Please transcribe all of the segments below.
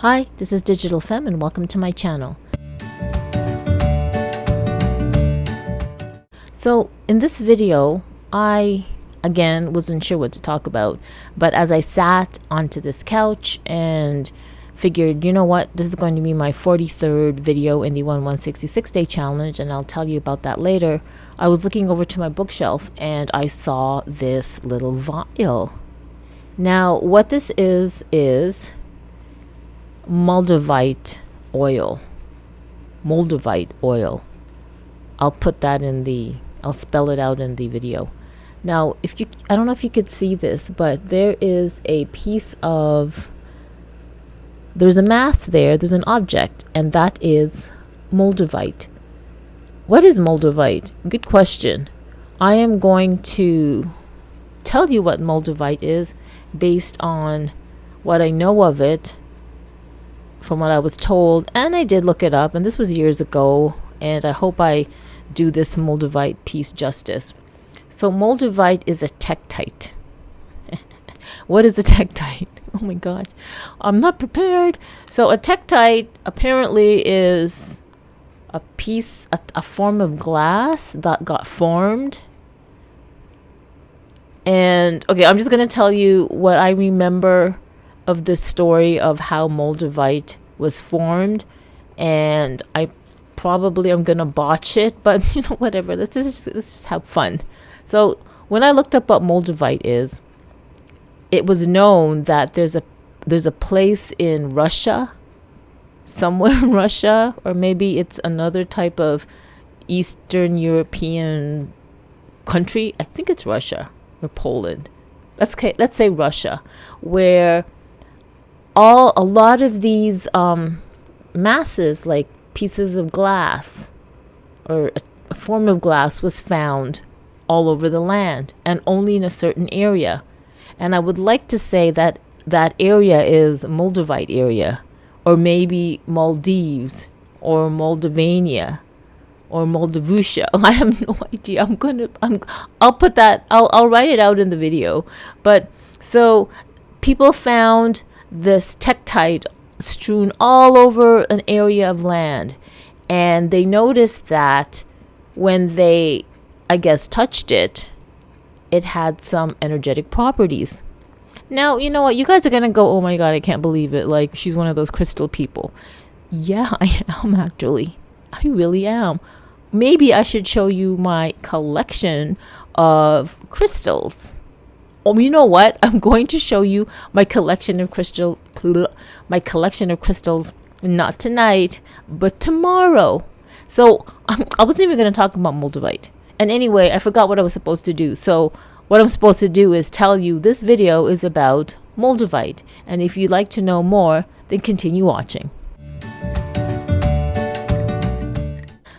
Hi, this is Digital Femme and welcome to my channel. So in this video, I again wasn't sure what to talk about, but as I sat onto this couch and figured, you know what, this is going to be my 43rd video in the 166 day challenge, and I'll tell you about that later. I was looking over to my bookshelf and I saw this little vial. Now what this is Moldavite oil. Moldavite oil. I'll spell it out in the video. Now, I don't know if you could see this, but there is a there's a mass there, there's an object, and that is Moldavite. What is Moldavite? Good question. I am going to tell you what Moldavite is based on what I know of it from what I was told, and I did look it up, and this was years ago, and I hope I do this Moldavite piece justice. So Moldavite is a Tektite. What is a Tektite? Oh my gosh, I'm not prepared. So a Tektite apparently is a form of glass that got formed. And okay, I'm just going to tell you what I remember of the story of how Moldavite was formed, and I probably am gonna botch it, but you know, whatever. Let's just have fun. So when I looked up what Moldavite is, it was known that there's a place in Russia, somewhere in Russia, or maybe it's another type of Eastern European country. I think it's Russia or Poland. Let's say Russia, where a lot of these masses, like pieces of glass or a form of glass, was found all over the land and only in a certain area. And I would like to say that that area is Moldavite area, or maybe Maldives or Moldavania or Moldavusha. I have no idea. I'll write it out in the video. But so people found this Tektite strewn all over an area of land, and they noticed that when they, I guess, touched it, it had some energetic properties. Now, you know what, you guys are gonna go, oh my god, I can't believe it, like she's one of those crystal people. Yeah, I am actually. I really am. Maybe I should show you my collection of crystals. Oh, you know what? I'm going to show you my collection of crystals, not tonight, but tomorrow. So I wasn't even going to talk about Moldavite. And anyway, I forgot what I was supposed to do. So what I'm supposed to do is tell you this video is about Moldavite. And if you'd like to know more, then continue watching.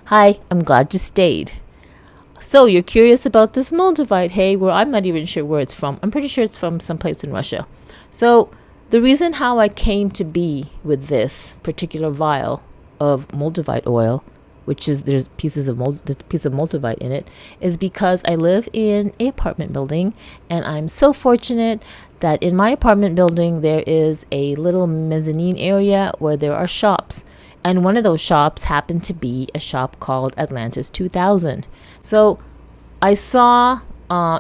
Hi, I'm glad you stayed. So you're curious about this Moldavite, hey, well, I'm not even sure where it's from. I'm pretty sure it's from someplace in Russia. So the reason how I came to be with this particular vial of Moldavite oil, which is there's a piece of Moldavite in it, is because I live in an apartment building, and I'm so fortunate that in my apartment building there is a little mezzanine area where there are shops. And one of those shops happened to be a shop called Atlantis 2000. So I saw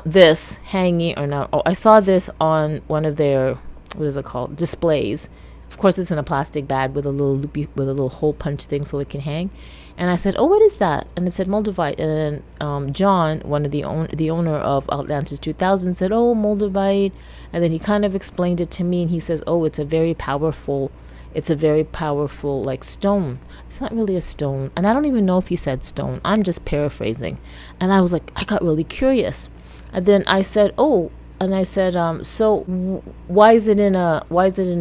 this hanging, I saw this on one of their, what is it called, displays. Of course, it's in a plastic bag with a little hole punch thing so it can hang. And I said, oh, what is that? And it said Moldavite. And then John, one of the owner of Atlantis 2000, said, oh, Moldavite. And then he kind of explained it to me, and he says, oh, it's a very powerful like stone. It's not really a stone, and I don't even know if he said stone. I'm just paraphrasing. And I was like, I got really curious, and then I said, oh, and I said, so why is it in a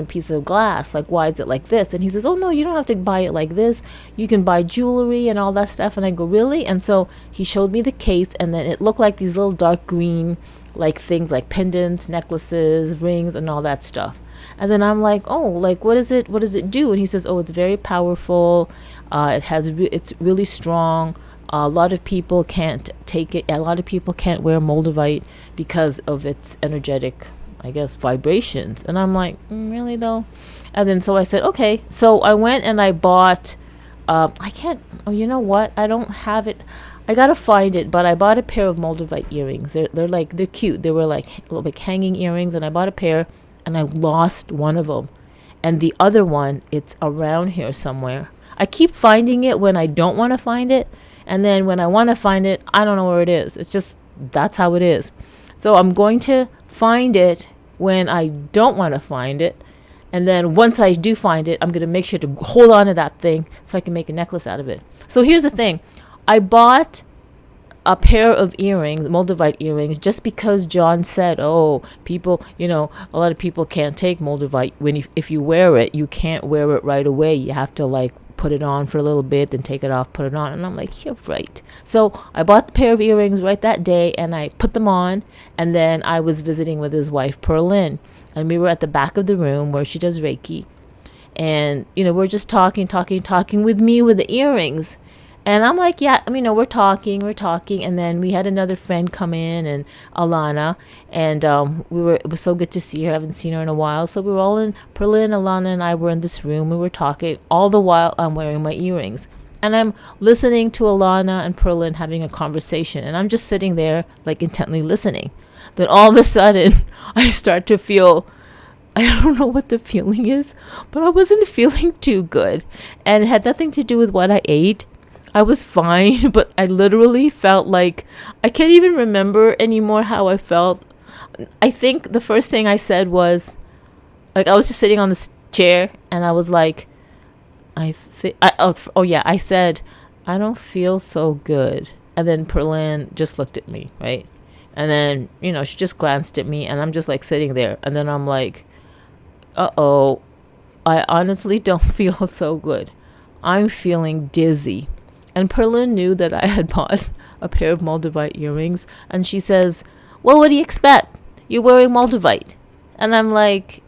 piece of glass? Like, why is it like this? And he says, oh no, you don't have to buy it like this. You can buy jewelry and all that stuff. And I go, really? And so he showed me the case, and then it looked like these little dark green like things, like pendants, necklaces, rings, and all that stuff. And then I'm like, oh, like, what does it do? And he says, oh, it's very powerful. It's really strong. A lot of people can't take it. A lot of people can't wear Moldavite because of its energetic, I guess, vibrations. And I'm like, really though? And then so I said, okay. So I went and I bought, I can't, oh, you know what? I don't have it. I gotta find it, but I bought a pair of Moldavite earrings. They're cute. They were like hanging earrings, and I bought a pair, and I lost one of them. And the other one, it's around here somewhere. I keep finding it when I don't want to find it. And then when I want to find it, I don't know where it is. It's just, that's how it is. So I'm going to find it when I don't want to find it. And then once I do find it, I'm going to make sure to hold on to that thing so I can make a necklace out of it. So here's the thing. I bought a pair of earrings, Moldavite earrings, just because John said, oh, people, a lot of people can't take Moldavite. If you wear it, you can't wear it right away. You have to like put it on for a little bit, then take it off, put it on. And I'm like, you're right. So I bought the pair of earrings right that day, and I put them on. And then I was visiting with his wife, Perlin. And we were at the back of the room where she does Reiki. And, we're just talking with me with the earrings. And I'm like, yeah, we're talking. And then we had another friend come in, and Alana. And it was so good to see her. I haven't seen her in a while. So we were all Perlin, Alana, and I were in this room. We were talking. All the while, I'm wearing my earrings. And I'm listening to Alana and Perlin having a conversation. And I'm just sitting there, like, intently listening. Then all of a sudden, I start to feel, I don't know what the feeling is, but I wasn't feeling too good. And it had nothing to do with what I ate. I was fine, but I literally felt like, I can't even remember anymore how I felt. I think the first thing I said was, like, I was just sitting on this chair, and I was like, I said, I don't feel so good. And then Perlin just looked at me, right? And then, she just glanced at me, and I'm just like sitting there. And then I'm like, uh-oh, I honestly don't feel so good. I'm feeling dizzy. And Perlin knew that I had bought a pair of Moldavite earrings. And she says, well, what do you expect? You're wearing Moldavite. And I'm like,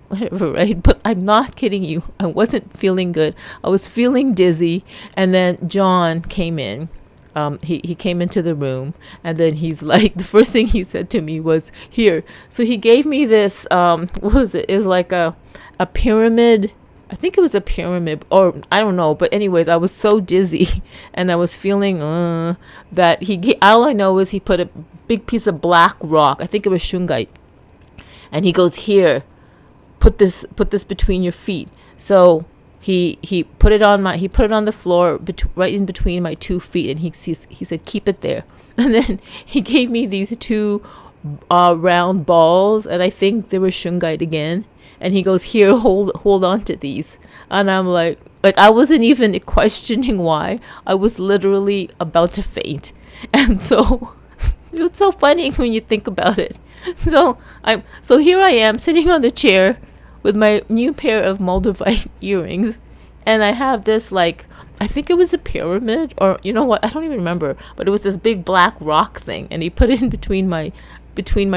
whatever, right? But I'm not kidding you. I wasn't feeling good. I was feeling dizzy. And then John came in. He came into the room. And then he's like, the first thing he said to me was, here. So he gave me this, what was it? It was like a pyramid. I think it was a pyramid, or I don't know. But anyways, I was so dizzy, and I was feeling that all I know is he put a big piece of black rock. I think it was shungite, and he goes, here, put this between your feet. So he put it on the floor right in between my 2 feet, and he said, keep it there. And then he gave me these 2 round balls, and I think they were shungite again. And he goes, here, hold on to these. And I'm like I wasn't even questioning why. I was literally about to faint. And so it's so funny when you think about it. So here I am sitting on the chair with my new pair of Moldavite earrings. And I have this, like, I think it was a pyramid, or you know what? I don't even remember. But it was this big black rock thing. And he put it in between my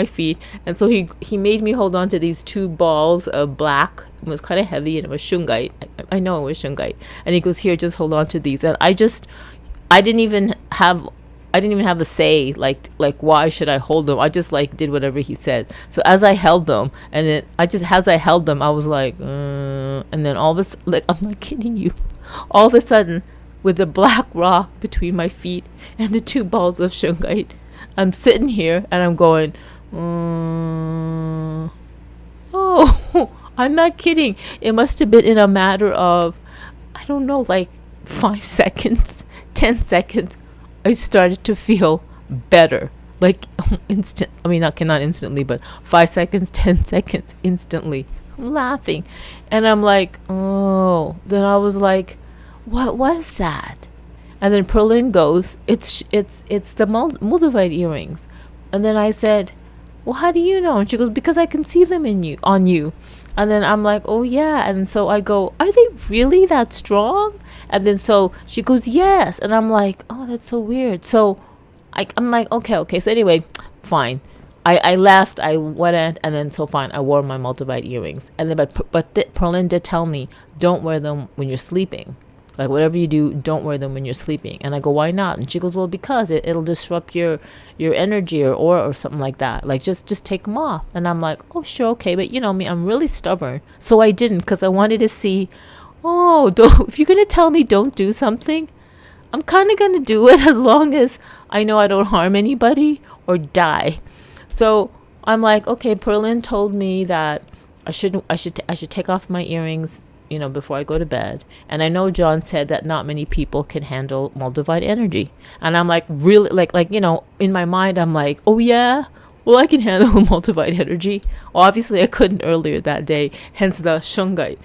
feet, and so he made me hold on to these 2 balls of black. It was kind of heavy, and it was shungite. I know it was shungite. And he goes, here, just hold on to these. And I didn't even have a say, like why should I hold them? I just like did whatever he said. So as I held them, and then I was like, and then all of a sudden, like, I'm not kidding you, all of a sudden, with the black rock between my feet and the 2 balls of shungite, I'm sitting here and I'm going, oh, I'm not kidding. It must have been in a matter of, I don't know, like 5 seconds, 10 seconds. I started to feel better. Like instant. I mean, not instantly, but 5 seconds, 10 seconds, instantly. I'm laughing. And I'm like, oh. Then I was like, what was that? And then Perlin goes, it's the Moldavite earrings. And then I said, well, how do you know? And she goes, because I can see them on you. And then I'm like, oh yeah. And so I go, are they really that strong? And then so she goes, yes. And I'm like, oh, that's so weird. So I'm like, okay. So anyway, fine. I left, I went, and then so fine, I wore my Moldavite earrings. And then but Perlin did tell me, don't wear them when you're sleeping. Like, whatever you do, don't wear them when you're sleeping. And I go, why not? And she goes, well, because it'll disrupt your energy or aura or something like that. Like, just take them off. And I'm like, oh, sure, okay. But you know me, I'm really stubborn. So I didn't, because I wanted to see, if you're going to tell me don't do something, I'm kind of going to do it as long as I know I don't harm anybody or die. So I'm like, okay, Perlin told me that I should take off my earrings, before I go to bed. And I know John said that not many people can handle Moldavite energy. And I'm like, really, like, in my mind, I'm like, oh yeah, well, I can handle Moldavite energy. Well, obviously I couldn't earlier that day, hence the shungite.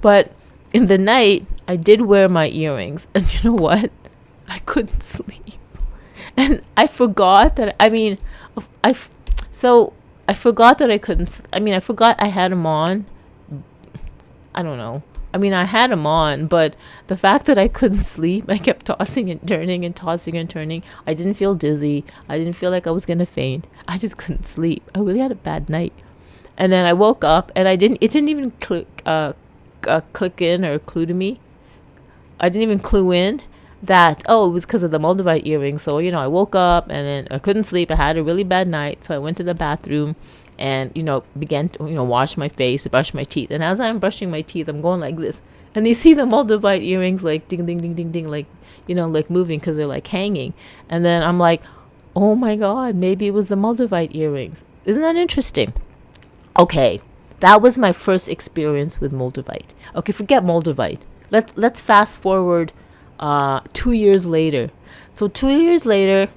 But in the night, I did wear my earrings. And you know what? I couldn't sleep. And I forgot that, I forgot that I couldn't, I forgot I had them on. I don't know. I had them on, but the fact that I couldn't sleep, I kept tossing and turning and tossing and turning. I didn't feel dizzy. I didn't feel like I was going to faint. I just couldn't sleep. I really had a bad night. And then I woke up and it didn't even click in or clue to me. I didn't even clue in that, it was because of the Moldavite earrings. So, I woke up and then I couldn't sleep. I had a really bad night. So I went to the bathroom and, began to, wash my face, brush my teeth. And as I'm brushing my teeth, I'm going like this. And you see the Moldavite earrings like ding, ding, ding, ding, ding, like, like moving because they're like hanging. And then I'm like, oh my God, maybe it was the Moldavite earrings. Isn't that interesting? Okay, that was my first experience with Moldavite. Okay, forget Moldavite. Let's fast forward 2 years later. So 2 years later,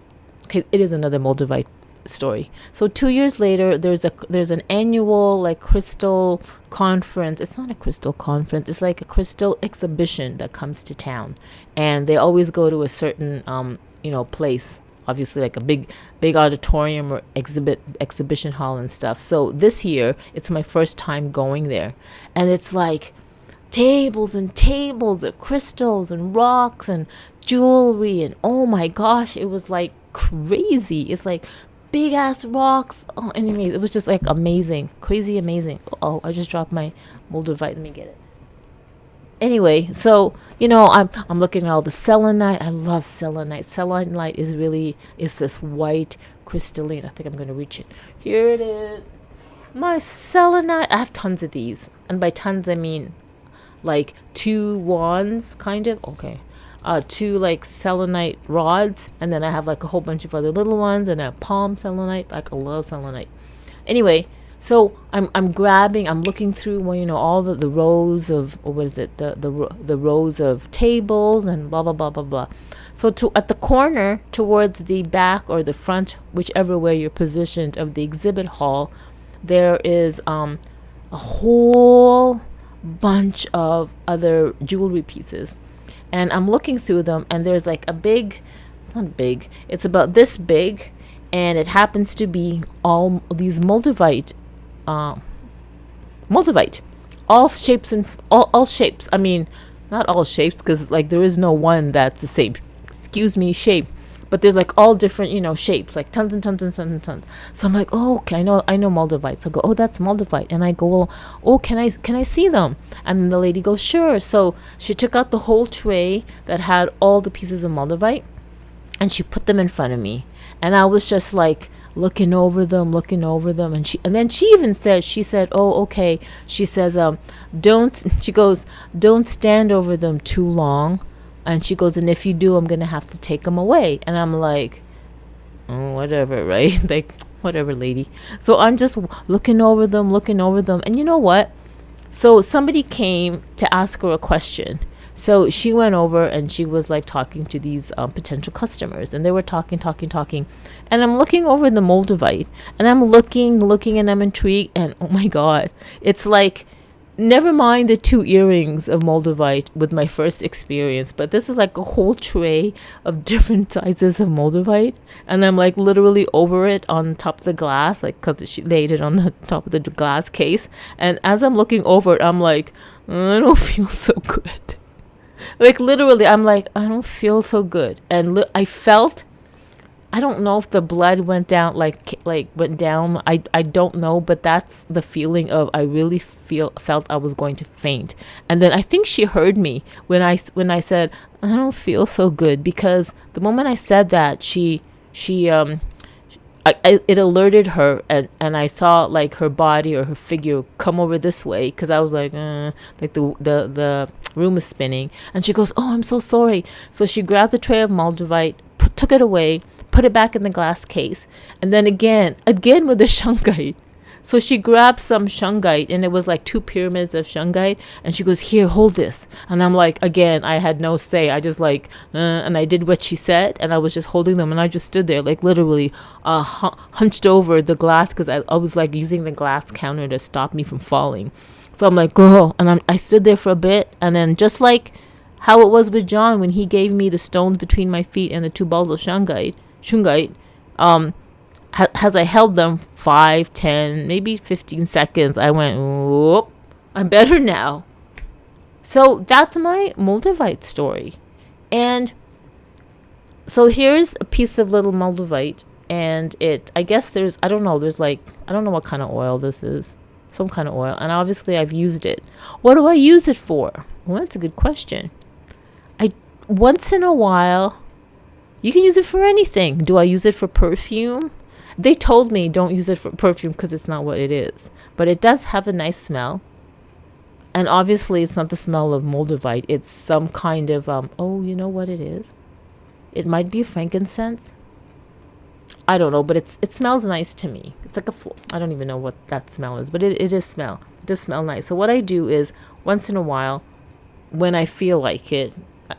okay, it is another Moldavite story. So 2 years later, there's an annual like crystal conference. It's not a crystal conference. It's like a crystal exhibition that comes to town, and they always go to a certain place. Obviously, like a big auditorium or exhibition hall and stuff. So this year, it's my first time going there, and it's like tables and tables of crystals and rocks and jewelry, and oh my gosh, it was like crazy. It's like big ass rocks. Oh, anyways, it was just like amazing, crazy amazing. Oh, I just dropped my Moldavite. Let me get it. Anyway, so I'm looking at all the selenite. I love selenite. Selenite is this white crystalline. I think I'm gonna reach it. Here it is. My selenite. I have tons of these, and by tons I mean like 2 wands, kind of. Okay. 2 like selenite rods, and then I have like a whole bunch of other little ones, and a palm selenite. Like, I love selenite. Anyway, so I'm looking through all the rows of, or what is it, the rows of tables and blah blah blah blah blah. So at the corner towards the back or the front, whichever way you're positioned, of the exhibit hall, there is a whole bunch of other jewelry pieces. And I'm looking through them, and there's like it's about this big, and it happens to be all these Moldavite, all shapes and all shapes. I mean, not all shapes, because like there is no one that's the same, shape. But there's like all different, shapes, like tons and tons and tons and tons. So I'm like, oh, okay, I know Moldavites. I go, oh, that's Moldavite. And I go, well, oh, can I see them? And the lady goes, sure. So she took out the whole tray that had all the pieces of Moldavite, and she put them in front of me. And I was just like looking over them. And then she said, oh, okay. She says, don't stand over them too long. And she goes, and if you do, I'm going to have to take them away. And I'm like, oh, whatever, right? Like, whatever, lady. So I'm just looking over them. And you know what? So somebody came to ask her a question. So she went over and she was like talking to these potential customers. And they were talking. And I'm looking over the Moldavite. And I'm looking, and I'm intrigued. And oh my God, it's like, never mind the 2 earrings of Moldavite with my first experience, but this is like a whole tray of different sizes of Moldavite, and I'm like literally over it on top of the glass, like because she laid it on the top of the glass case. And as I'm looking over it, I'm like, I don't feel so good. Like literally, I'm like, I don't feel so good. And I felt I don't know if the blood went down, went down. I don't know, but that's the feeling of I really felt I was going to faint. And then I think she heard me when I said I don't feel so good, because the moment I said that, it alerted her, and I saw like her body or her figure come over this way, because I was like the room is spinning, and she goes, "Oh, I'm so sorry." So she grabbed the tray of Moldavite, took it away, put it back in the glass case, and then again with the shungite. So she grabbed some shungite, and it was like 2 pyramids of shungite, and she goes, "Here, hold this." And I'm like, again, I had no say. I just and I did what she said, and I was just holding them, and I just stood there like literally hunched over the glass, because I was like using the glass counter to stop me from falling. So I'm like, "Girl," and I stood there for a bit, and then just like how it was with John when he gave me the stones between my feet and the 2 balls of shungite, as I held them 5, 10, maybe 15 seconds, I went, "Whoop, I'm better now." So that's my Moldavite story. And so here's a piece of little Moldavite, and I guess I don't know what kind of oil this is. Some kind of oil. And obviously I've used it. What do I use it for? Well, that's a good question. Once in a while, you can use it for anything. Do I use it for perfume? They told me don't use it for perfume because it's not what it is. But it does have a nice smell. And obviously it's not the smell of Moldavite. It's some kind of, you know what it is? It might be frankincense. I don't know, but it smells nice to me. It's like I don't even know what that smell is, but it does smell. It does smell nice. So what I do is, once in a while, when I feel like it,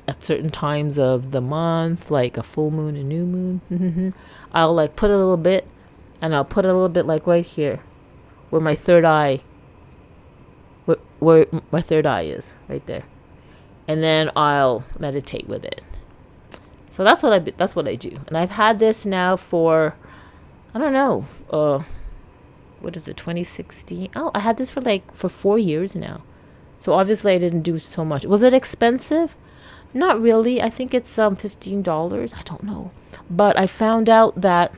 at certain times of the month, like a full moon, a new moon, I'll like put a little bit, and I'll put a little bit like right here, where my third eye, where my third eye is, right there, and then I'll meditate with it. So that's what I do, and I've had this now for, I don't know, what is it, 2016? Oh, I had this for 4 years now. So obviously I didn't do so much. Was it expensive? Not really. I think it's $15. I don't know. But I found out that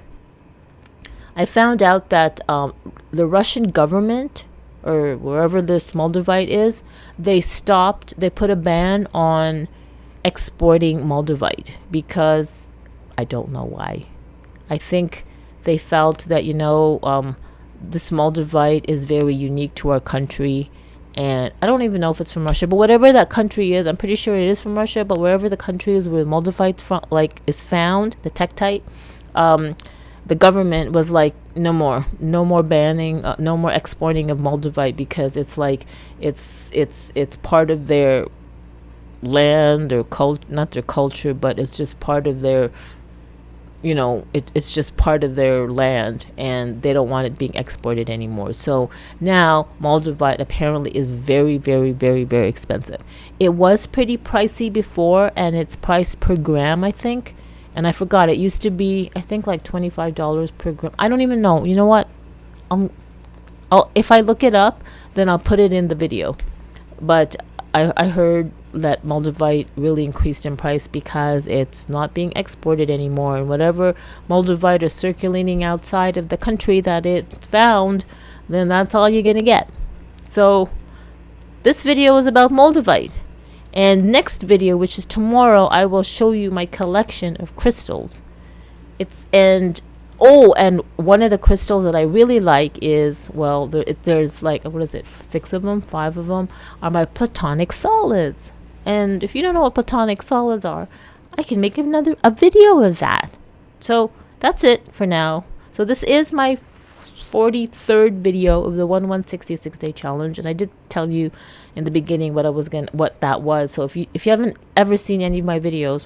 the Russian government, or wherever this Moldavite is, they put a ban on exporting Moldavite, because I don't know why. I think they felt that, this Moldavite is very unique to our country. And I don't even know if it's from Russia, but whatever that country is, I'm pretty sure it is from Russia. But wherever the country is where Moldavite is found, the Tektite, the government was like, no more banning, no more exporting of Moldavite, because it's like it's part of their land, or not their culture, but it's just part of their, it's just part of their land, and they don't want it being exported anymore. So now Moldavite apparently is very, very, very, very expensive. It was pretty pricey before, and it's priced per gram, I think. And I forgot, it used to be, I think, like $25 per gram. I don't even know. You know what? If I look it up, then I'll put it in the video. But I heard that Moldavite really increased in price because it's not being exported anymore, and whatever Moldavite is circulating outside of the country that it found, then that's all you're gonna get. So this video is about Moldavite, and next video, which is tomorrow, I will show you my collection of crystals. And one of the crystals that I really like is, there's like, what is it, 6 of them, 5 of them are my platonic solids. And if you don't know what platonic solids are, I can make a video of that. So that's it for now. So this is my 43rd video of the 1166-day challenge, and I did tell you in the beginning what that was. So if you haven't ever seen any of my videos,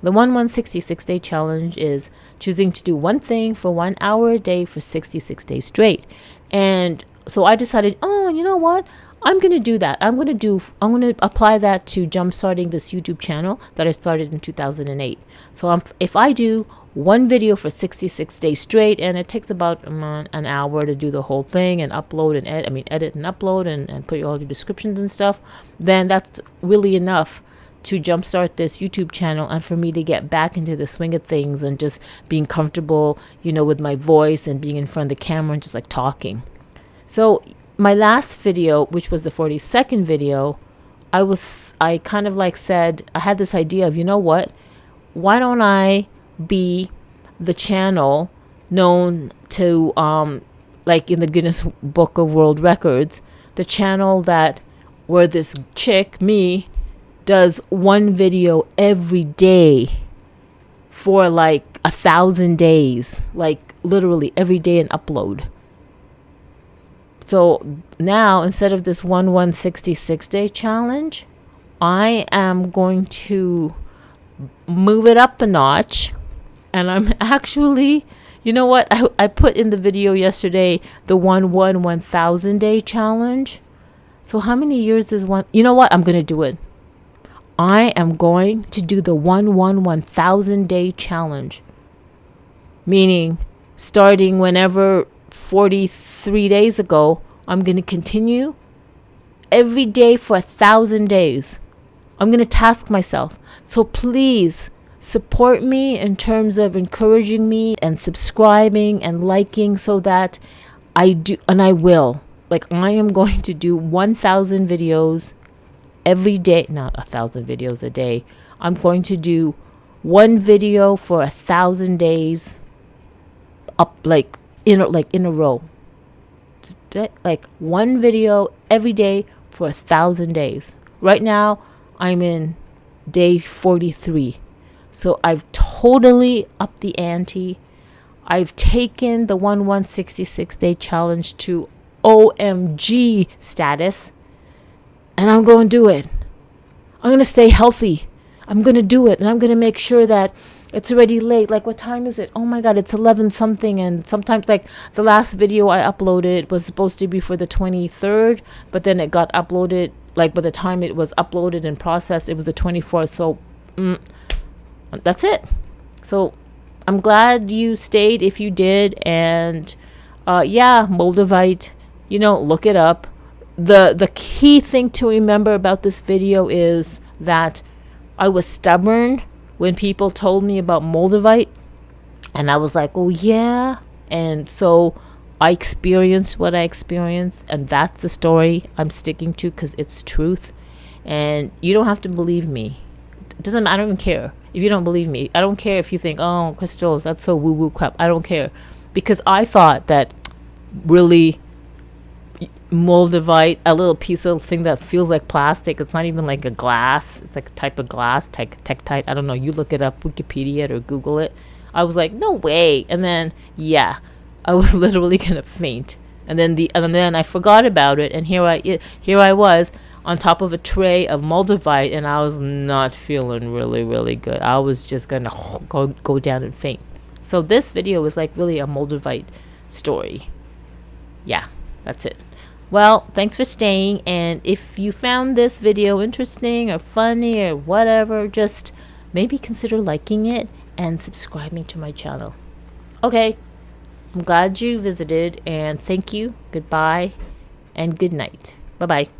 the 1166-day challenge is choosing to do one thing for 1 hour a day for 66 days straight. And so I decided, you know what? I'm going to do that. I'm going to apply that to jumpstarting this YouTube channel that I started in 2008. So if I do one video for 66 days straight, and it takes about an hour to do the whole thing and upload and edit and upload and put all your descriptions and stuff, then that's really enough to jumpstart this YouTube channel and for me to get back into the swing of things and just being comfortable, with my voice and being in front of the camera and just like talking. So my last video, which was the 42nd video, I kind of like said, I had this idea of, what? Why don't I be the channel known to, like in the Guinness Book of World Records, the channel where this chick, me, does one video every day for like 1,000 days, like literally every day an upload. So now, instead of this 166-day challenge, I am going to move it up a notch. And I'm actually, you know what? I put in the video yesterday the 1,000-day challenge. So how many years is one? You know what? I'm going to do it. I am going to do the 1,000-day challenge. Meaning, starting whenever 43 days ago, I'm going to continue every day for 1,000 days. I'm going to task myself. So please support me in terms of encouraging me and subscribing and liking so that I do, and I will. Like, I am going to do 1,000 videos every day, not 1,000 videos a day. I'm going to do one video for 1,000 days up, like in a row. Like one video every day for 1,000 days. Right now, I'm in day 43. So I've totally upped the ante. I've taken the 166-day challenge to OMG status. And I'm going to do it. I'm going to stay healthy. I'm going to do it. And I'm going to make sure that it's already late. Like, what time is it? Oh my God, it's 11 something. And sometimes, like, the last video I uploaded was supposed to be for the 23rd. But then it got uploaded. Like, by the time it was uploaded and processed, it was the 24th. So, that's it. So, I'm glad you stayed if you did. And, yeah, Moldavite, look it up. The key thing to remember about this video is that I was stubborn when people told me about Moldavite, and I was like, oh yeah. And so I experienced what I experienced, and that's the story I'm sticking to because it's truth. And you don't have to believe me. It doesn't, I don't even care if you don't believe me. I don't care if you think, oh, crystals, that's so woo-woo crap. I don't care, because I thought that really Moldavite, a little piece of thing that feels like plastic. It's not even like a glass. It's like a type of glass, Tektite. I don't know. You look it up, Wikipedia it or Google it. I was like, no way. And then, yeah, I was literally gonna faint. And then I forgot about it. And here I was on top of a tray of Moldavite, and I was not feeling really, really good. I was just gonna go down and faint. So this video was like really a Moldavite story. Yeah, that's it. Well, thanks for staying, and if you found this video interesting or funny or whatever, just maybe consider liking it and subscribing to my channel. Okay, I'm glad you visited, and thank you, goodbye, and good night. Bye-bye.